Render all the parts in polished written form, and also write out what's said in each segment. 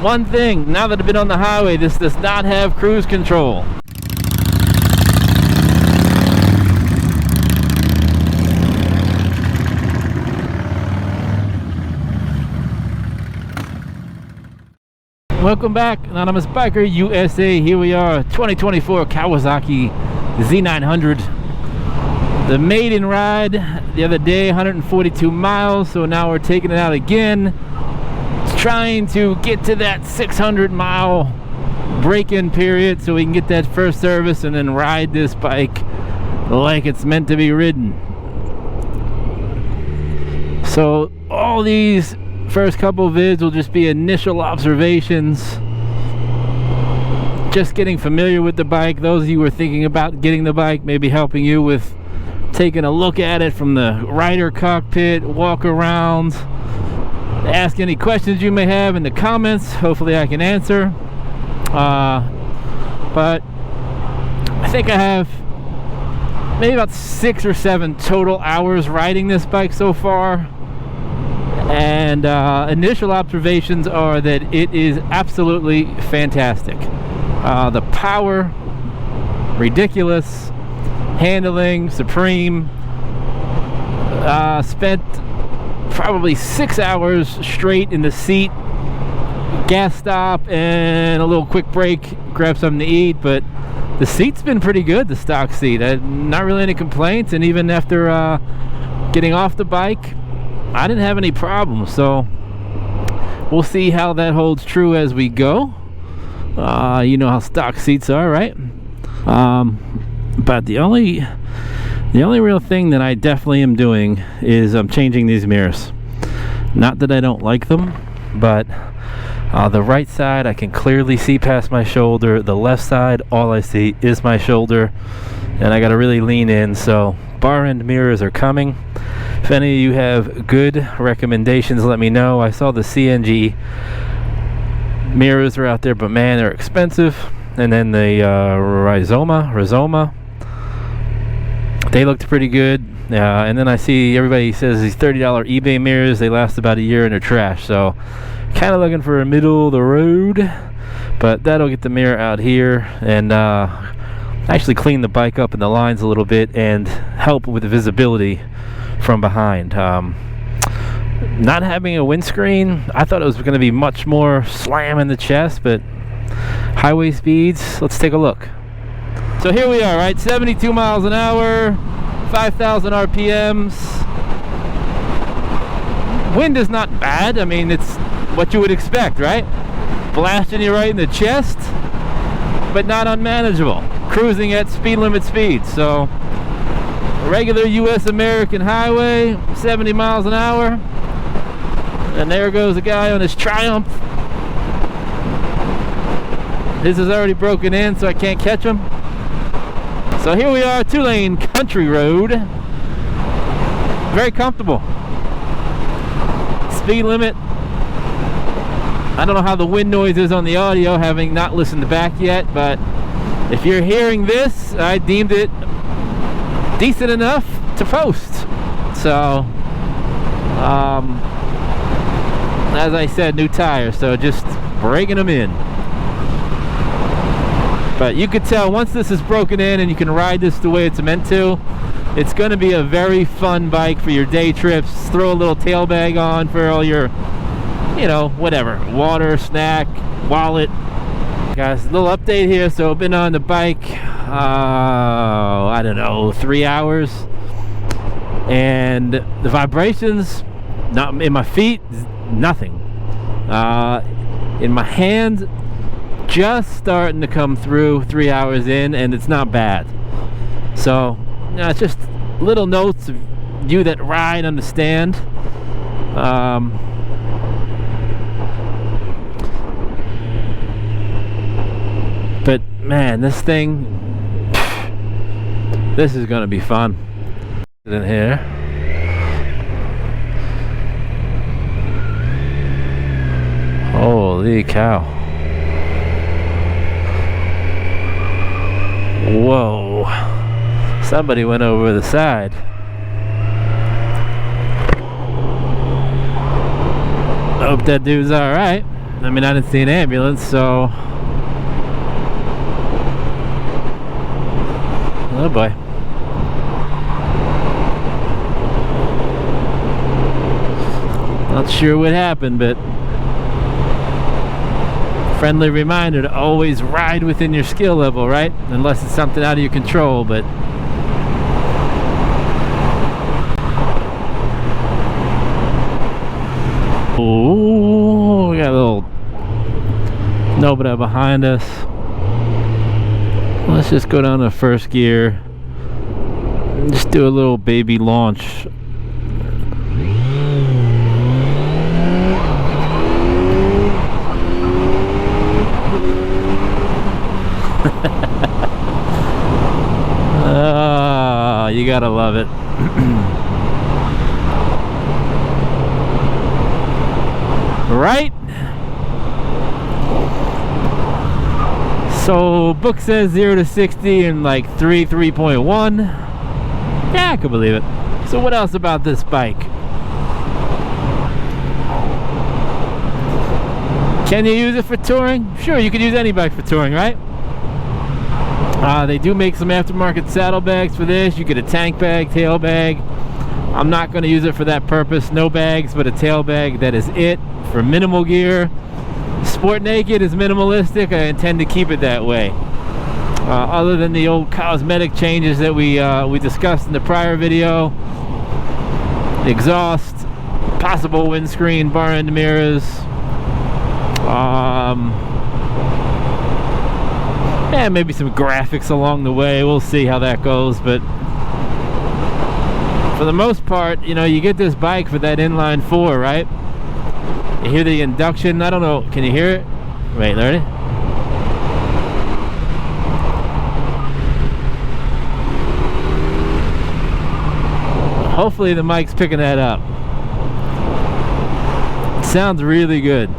one thing, now that I've been on the highway, this does not have cruise control. Welcome back, Anonymous Biker USA. Here we are, 2024 Kawasaki Z900. The maiden ride the other day, 142 miles, so now we're taking it out again. Trying to get to that 600-mile break-in period so we can get that first service and then ride this bike like it's meant to be ridden. So all these first couple of vids will just be initial observations, just getting familiar with the bike. Those of you who are thinking about getting the bike, maybe helping you with taking a look at it from the rider cockpit, walk around, ask any questions you may have in the comments. Hopefully I can answer. But I think I have maybe about 6 or 7 total hours riding this bike so far. And initial observations are that it is absolutely fantastic. The power, ridiculous. Handling, supreme. Spent probably 6 hours straight in the seat. Gas stop and a little quick break, grab something to eat. But the seat's been pretty good, the stock seat. Not really any complaints, and even after getting off the bike, I didn't have any problems. So we'll see how that holds true as we go. You know how stock seats are, right? But the only real thing that I definitely am doing is I'm changing these mirrors. Not that I don't like them, but the right side I can clearly see past my shoulder. The left side, all I see is my shoulder, and I got to really lean in. So bar end mirrors are coming. If any of you have good recommendations, let me know. I saw the CNG mirrors are out there, but man, they're expensive. And then the Rizoma, they looked pretty good. And then I see everybody says these $30 eBay mirrors, they last about a year and they're trash. So kind of looking for a middle of the road, but that'll get the mirror out here and actually clean the bike up in the lines a little bit and help with the visibility from behind. Not having a windscreen, I thought it was going to be much more slam in the chest, but highway speeds, let's take a look. So here we are, right? 72 miles an hour, 5,000 RPMs. Wind is not bad. I mean, it's what you would expect, right? Blasting you right in the chest, but not unmanageable. Cruising at speed limit speed. So regular US American highway, 70 miles an hour. And there goes a guy on his Triumph. This is already broken in, so I can't catch him. So here we are, 2-lane country road. Very comfortable. Speed limit. I don't know how the wind noise is on the audio, having not listened back yet, but if you're hearing this, I deemed it decent enough to post. So, as I said, new tires, so just breaking them in. But you could tell once this is broken in and you can ride this the way it's meant to, it's going to be a very fun bike for your day trips. Throw a little tail bag on for all your, you know, whatever, water, snack, wallet. Guys, a little update here. So I've been on the bike, I don't know, 3 hours. And the vibrations, not in my feet, nothing. In my hands, just starting to come through 3 hours in, and it's not bad. So it's just little notes of you that ride understand. But man, this thing, this is gonna be fun. In here, holy cow. Whoa, somebody went over the side. Hope that dude's all right. I mean, I didn't see an ambulance, so... Oh boy. Not sure what happened, but... friendly reminder to always ride within your skill level, right? Unless it's something out of your control, but... Ooh, we got a little Nobody behind us. Let's just go down to first gear and just do a little baby launch. You gotta love it. Right? So book says 0 to 60 in like 3.1. Yeah, I can believe it. So what else about this bike? Can you use it for touring? Sure, you could use any bike for touring, right? They do make some aftermarket saddlebags for this. You get a tank bag, tail bag. I'm not going to use it for that purpose. No bags, but a tail bag. That is it for minimal gear. Sport Naked is minimalistic. I intend to keep it that way. Other than the old cosmetic changes that we discussed in the prior video. Exhaust, possible windscreen, bar end mirrors. And maybe some graphics along the way. We'll see how that goes, but for the most part, you know, you get this bike for that inline 4, right? You hear the induction. I don't know, can you hear it? Wait, Larry. Hopefully the mic's picking that up. It sounds really good.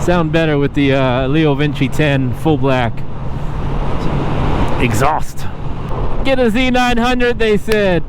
Sound better with the Leo Vinci 10 full black exhaust. Get a Z900, they said.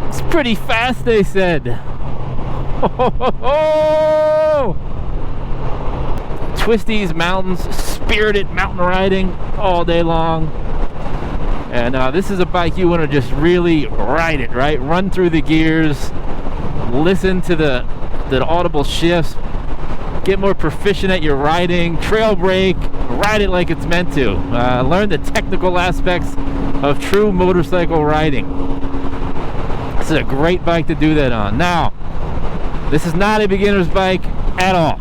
It's pretty fast, they said. Twisties, mountains, spirited mountain riding all day long. And this is a bike you want to just really ride it, right? Run through the gears, listen to the audible shifts, get more proficient at your riding, trail brake, ride it like it's meant to. Learn the technical aspects of true motorcycle riding. This is a great bike to do that on. Now, this is not a beginner's bike at all.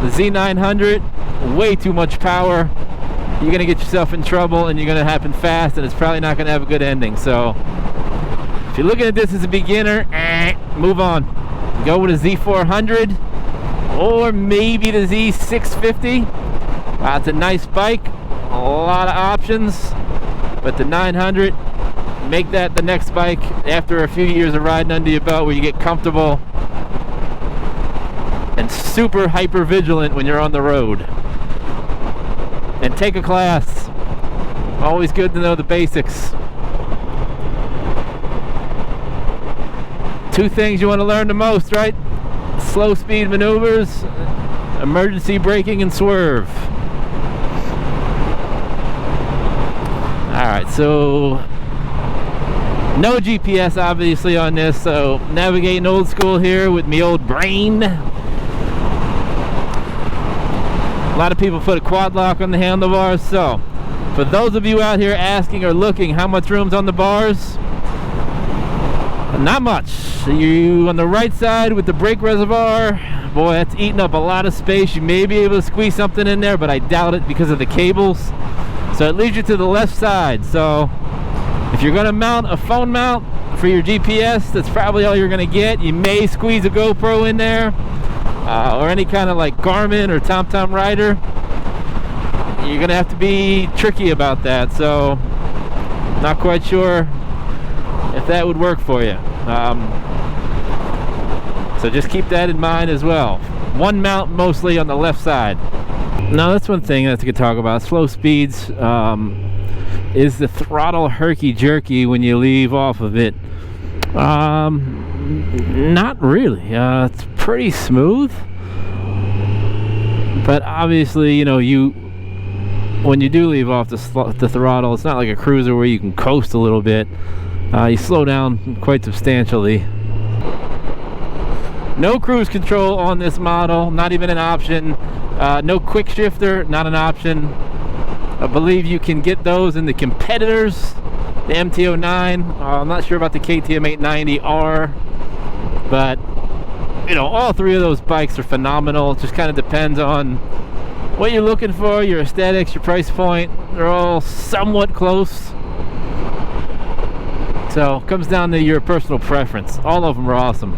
The Z900, way too much power. You're gonna get yourself in trouble and you're gonna happen fast, and it's probably not gonna have a good ending. So if you're looking at this as a beginner, move on. Go with a Z400 or maybe the Z650. It's a nice bike, a lot of options, but the 900, make that the next bike after a few years of riding under your belt, where you get comfortable and super hyper vigilant when you're on the road. And take a class. Always good to know the basics. Two things you want to learn the most, right? Slow speed maneuvers, emergency braking, and swerve. Alright, so no GPS obviously on this, so navigating old school here with me old brain. A lot of people put a quad lock on the handlebars, so for those of you out here asking or looking how much room's on the bars, not much. You on the right side with the brake reservoir, boy, that's eating up a lot of space. You may be able to squeeze something in there, but I doubt it because of the cables. So it leads you to the left side. So if you're going to mount a phone mount for your GPS, that's probably all you're going to get. You may squeeze a GoPro in there, or any kind of like Garmin or TomTom rider. You're going to have to be tricky about that. So not quite sure if that would work for you. So just keep that in mind as well. One mount mostly on the left side. Now that's one thing that we could talk about. Slow speeds is the throttle herky-jerky when you leave off of it. Not really. It's pretty smooth. But obviously, you know, when you do leave off the throttle, it's not like a cruiser where you can coast a little bit. You slow down quite substantially. No cruise control on this model, not even an option. No quick shifter, not an option. I believe you can get those in the competitors, the MT-09. I'm not sure about the KTM 890R, but you know, all three of those bikes are phenomenal. It just kind of depends on what you're looking for, your aesthetics, your price point. They're all somewhat close. So it comes down to your personal preference. All of them are awesome.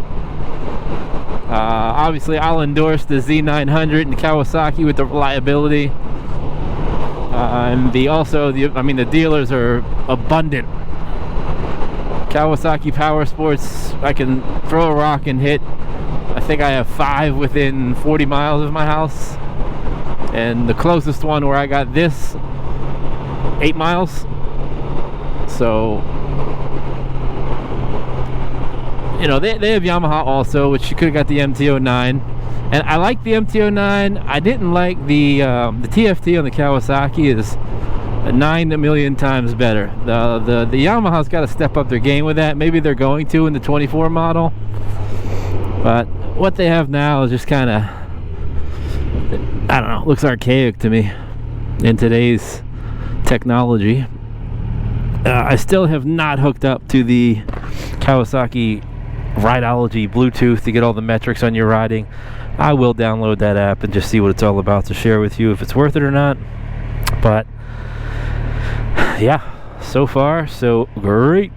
Obviously, I'll endorse the Z900 and Kawasaki with the reliability. And the dealers are abundant. Kawasaki Power Sports, I can throw a rock and hit. I think I have 5 within 40 miles of my house. And the closest one where I got this, 8 miles. So, you know, they have Yamaha also, which you could have got the MT-09. And I like the MT-09. I didn't like the TFT on the Kawasaki is 9 million times better. The Yamaha's got to step up their game with that. Maybe they're going to in the 24 model. But what they have now is just kind of, I don't know, looks archaic to me in today's technology. I still have not hooked up to the Kawasaki Rideology Bluetooth to get all the metrics on your riding. I will download that app and just see what it's all about to share with you if it's worth it or not. But yeah, so far so great.